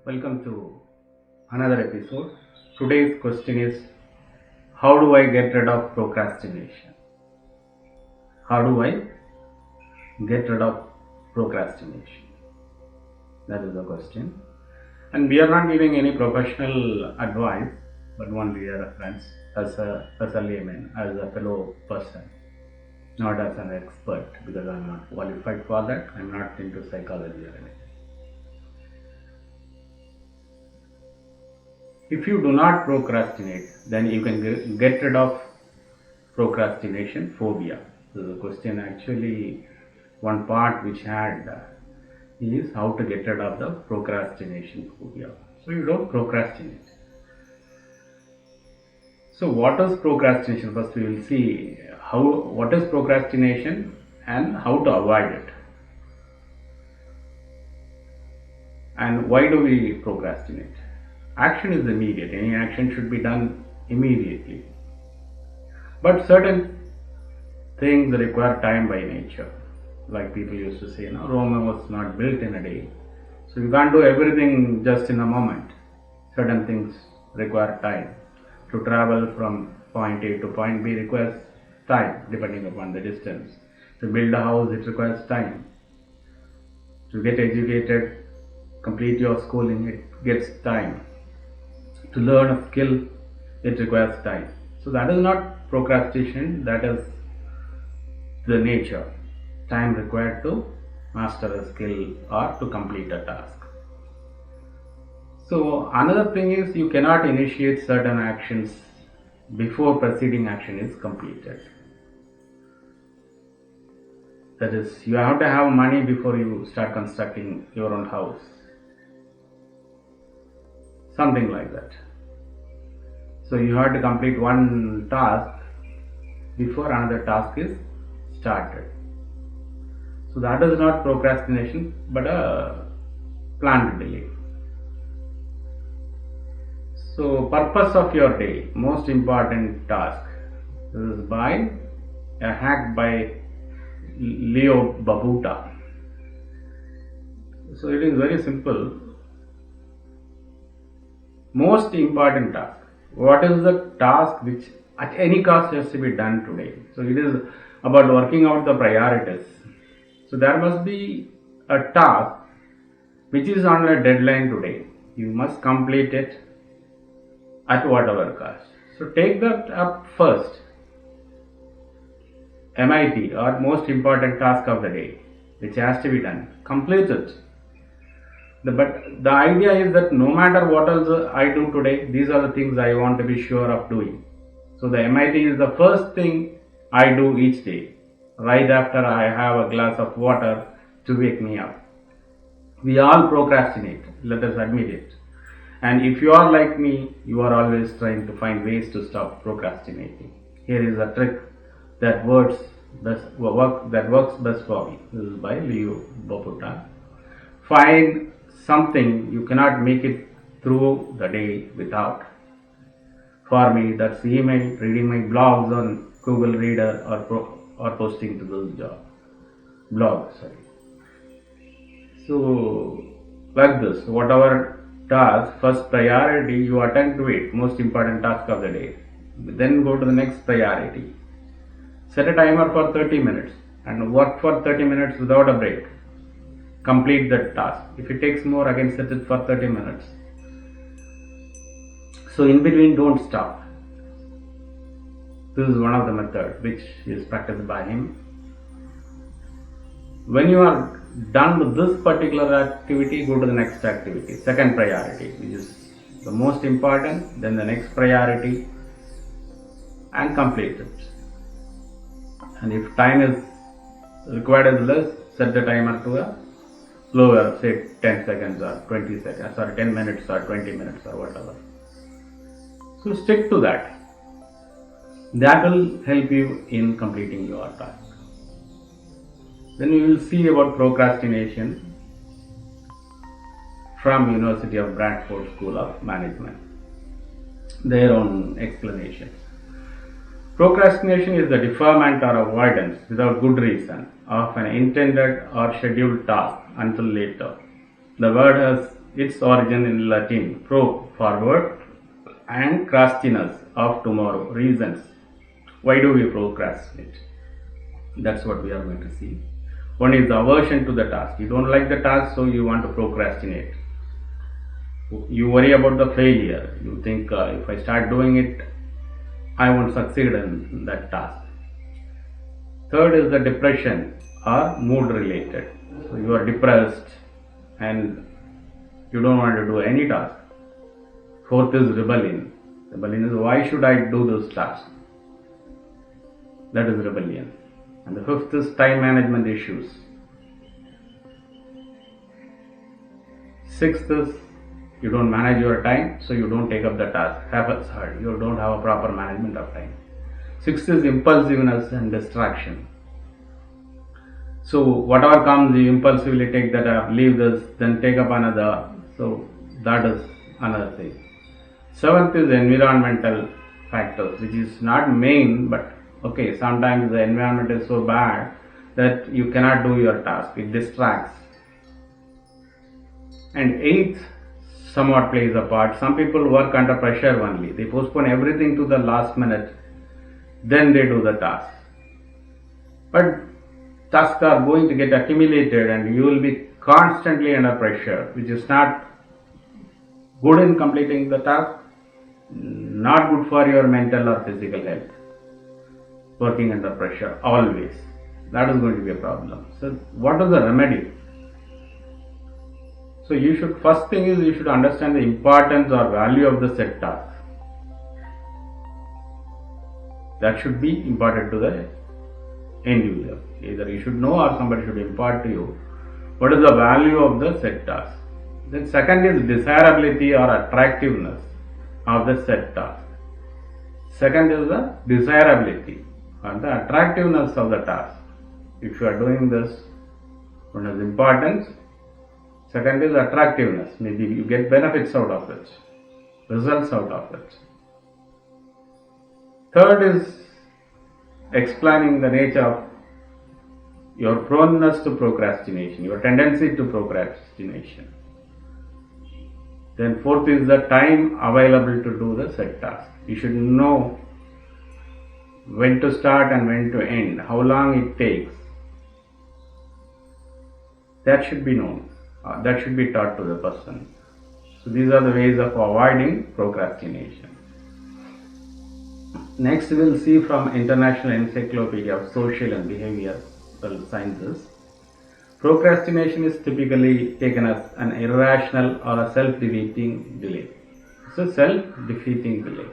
Welcome to another episode. Today's question is, how do I get rid of procrastination? How do I get rid of procrastination? That is the question. And we are not giving any professional advice, but only a reference as a layman, as a fellow person, not as an expert, because I am not qualified for that. I am not into psychology or anything. If you do not procrastinate, then you can get rid of procrastination phobia. So the question actually, one part which had is how to get rid of the procrastination phobia. So you don't procrastinate. So what is procrastination? First we will see what is procrastination and how to avoid it. And why do we procrastinate? Action is immediate. Any action should be done immediately. But certain things require time by nature. Like people used to say, Rome was not built in a day. So you can't do everything just in a moment. Certain things require time. To travel from point A to point B requires time, depending upon the distance. To build a house, it requires time. To get educated, complete your schooling, it gets time. To learn a skill, it requires time. So that is not procrastination, that is the nature. Time required to master a skill or to complete a task. So another thing is, you cannot initiate certain actions before preceding action is completed. That is, you have to have money before you start constructing your own house. Something like that. So you have to complete one task before another task is started. So that is not procrastination, but a planned delay. So purpose of your day, most important task. This is by a hack by Leo Babauta. So it is very simple. Most important task. What is the task which at any cost has to be done today? So it is about working out the priorities. So there must be a task which is on a deadline today. You must complete it at whatever cost. So take that up first. MIT, or most important task of the day, which has to be done. Complete it. But the idea is that no matter what else I do today, these are the things I want to be sure of doing. So the MIT is the first thing I do each day, right after I have a glass of water to wake me up. We all procrastinate, let us admit it. And if you are like me, you are always trying to find ways to stop procrastinating. Here is a trick that works best for me. This is by Leo Babauta. Find something you cannot make it through the day without. For me, that's email, reading my blogs on Google Reader, or posting to those blogs. So like this, whatever task, first priority, you attend to it, most important task of the day. Then go to the next priority. Set a timer for 30 minutes and work for 30 minutes without a break. Complete that task. If it takes more, again set it for 30 minutes. So in between, don't stop. This is one of the methods which is practiced by him. When you are done with this particular activity, go to the next activity, second priority, which is the most important, then the next priority, and complete it. And if time is required is less, set the timer to a lower, say 10 seconds or 20 seconds or 10 minutes or 20 minutes or whatever. So stick to that. That will help you in completing your task. Then we will see about procrastination from University of Bradford School of Management. Their own explanations. Procrastination is the deferment or avoidance without good reason of an intended or scheduled task until later. The word has its origin in Latin pro, forward, and crastiness, of tomorrow, reasons. Why do we procrastinate? That's what we are going to see. One is the aversion to the task. You don't like the task, so you want to procrastinate. You worry about the failure. You think if I start doing it, I won't succeed in that task. Third is the depression or mood related. So you are depressed and you don't want to do any task. Fourth is rebellion. Rebellion is why should I do this task? That is rebellion. And the fifth is time management issues. Sixth is you don't manage your time, so you don't take up the task. Happens hard. You don't have a proper management of time. Sixth is impulsiveness and distraction. So whatever comes, you impulsively take that up, leave this, then take up another. So that is another thing. Seventh is environmental factors, which is not main, but okay, sometimes the environment is so bad that you cannot do your task. It distracts. And eighth somewhat plays a part. Some people work under pressure only. They postpone everything to the last minute, then they do the task. But tasks are going to get accumulated and you will be constantly under pressure, which is not good in completing the task, not good for your mental or physical health. Working under pressure always. That is going to be a problem. So what is the remedy? So first thing is you should understand the importance or value of the set task. That should be imparted to the end user. Either you should know or somebody should impart to you what is the value of the set task. Then second is desirability or attractiveness of the set task. Second is the desirability and the attractiveness of the task. If you are doing this, one is importance. Second is attractiveness. Maybe you get benefits out of it, results out of it. Third is explaining the nature of your proneness to procrastination, your tendency to procrastination. Then fourth is the time available to do the set task. You should know when to start and when to end, how long it takes. That should be known. That should be taught to the person. So these are the ways of avoiding procrastination. Next we will see from International Encyclopedia of Social and Behavioral Sciences. Procrastination is typically taken as an irrational or a self-defeating delay. It's a self-defeating delay.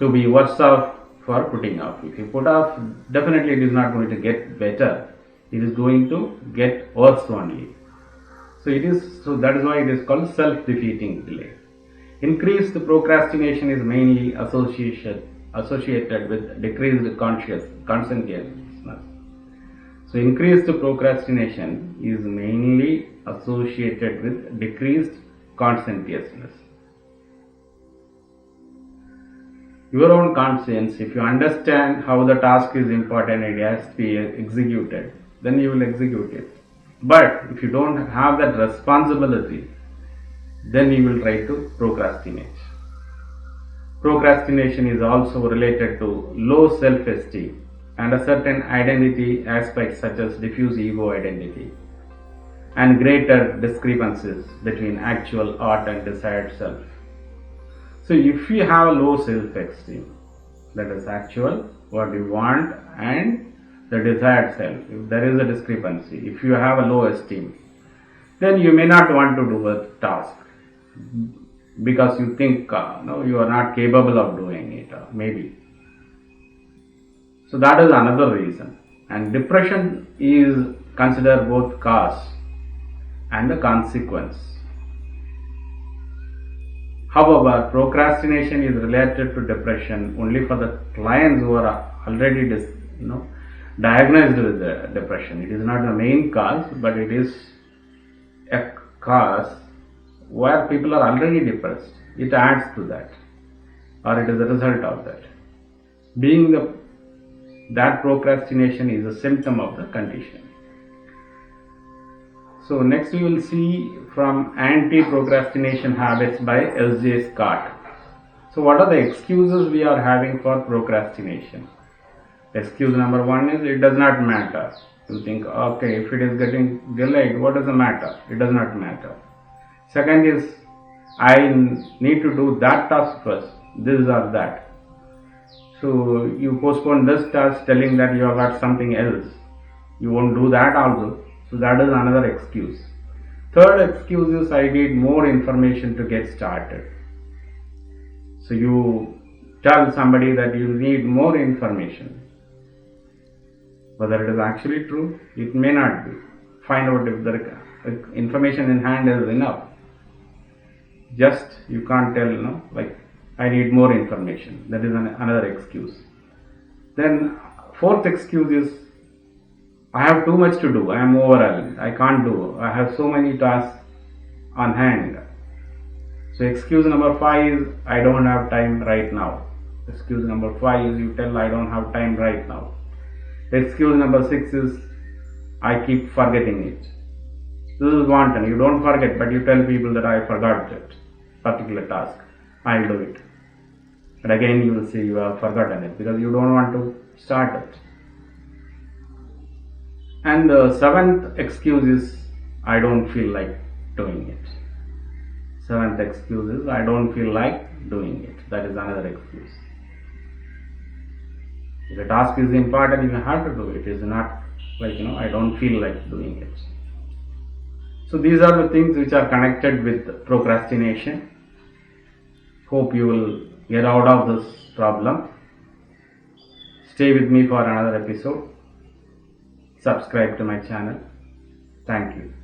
To be worse off for putting off. If you put off, definitely it is not going to get better. It is going to get worse only. So that is why it is called self-defeating delay. Increased procrastination is mainly associated with decreased conscientiousness. So increased procrastination is mainly associated with decreased conscientiousness. Your own conscience, if you understand how the task is important and it has to be executed, then you will execute it. But if you don't have that responsibility, then you will try to procrastinate. Procrastination is also related to low self-esteem and a certain identity aspects such as diffuse ego identity and greater discrepancies between actual art and desired self. So if you have a low self-esteem, that is actual, what you want, and the desired self, if there is a discrepancy, if you have a low esteem, then you may not want to do a task because you think you are not capable of doing it, maybe. So that is another reason. And depression is considered both cause and the consequence. However, procrastination is related to depression only for the clients who are already diagnosed with the depression. It is not the main cause, but it is a cause where people are already depressed. It adds to that, or it is a result of that. That procrastination is a symptom of the condition. So next we will see from Anti-Procrastination Habits by S.J. Scott. So what are the excuses we are having for procrastination? Excuse number one is it does not matter. You think, okay, if it is getting delayed, what does the matter? It does not matter. Second is, I need to do that task first, this or that. So you postpone this task telling that you have got something else. You won't do that also. So that is another excuse. Third excuse is I need more information to get started. So you tell somebody that you need more information. Whether it is actually true, it may not be. Find out if the information in hand is enough. Just you can't tell, like I need more information. That is another excuse. Then fourth excuse is I have too much to do. I am overwhelmed. I can't do. I have so many tasks on hand. So excuse number 5 is I don't have time right now. Excuse number 5 is you tell I don't have time right now. Excuse number 6 is I keep forgetting it. This is wanton. You don't forget, but you tell people that I forgot that particular task. I'll do it. But again you will say you have forgotten it because you don't want to start it. And the seventh excuse is I don't feel like doing it. Seventh excuse is I don't feel like doing it. That is another excuse. If a task is important, you have to do it. It is not like, I don't feel like doing it. So these are the things which are connected with procrastination. Hope you will get out of this problem. Stay with me for another episode. Subscribe to my channel. Thank you.